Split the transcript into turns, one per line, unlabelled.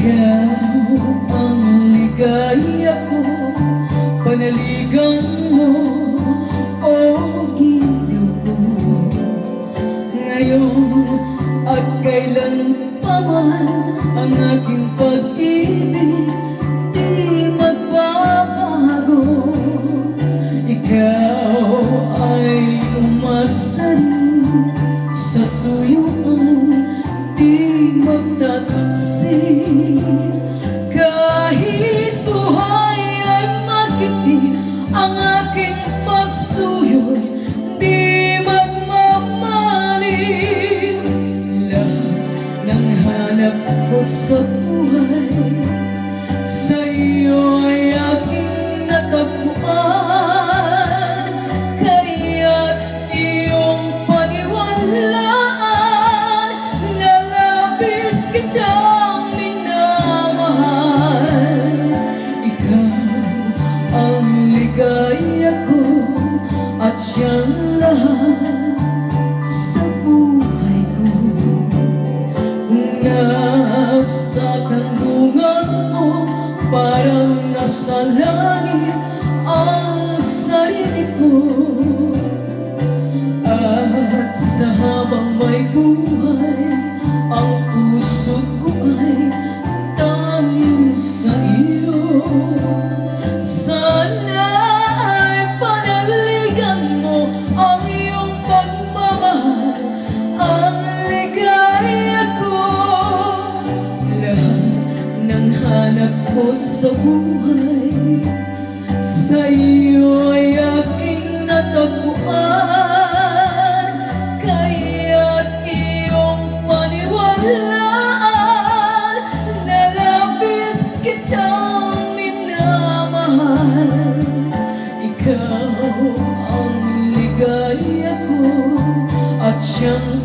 Ikaw ang ligaya ko, panaligan mo o giliw ko. Ngayon at kailan pa man ang aking pag-ibig di magbabago. Ikaw ay umasarin sa suyuan, di magtataksi. Kahit buhay ay magkiti, ang aking pagsuyo di magmamaling. Lahat ng hanap ko sa buhay, sa iyo ay aking natagpuan. Kaya't iyong paniwalaan na labis kitang minamahal. Ikaw ang ligaya ko at siyang lahat sa buhay ko. Kung nasa kandungan mo, parang nasa langit ang sarili ko. At sa habang may buhay, ang puso ko ay tanging sa iyo. Sana ay panaligan mo ang iyong pagmamahal, ang ligaya ko. Lahat ng hanap ko sa buhay, sa iyo ay aking natagpuan. Kaya't iyong paniwalaan na labis kitang minamahal. Ikaw ang ligaya ko at siyang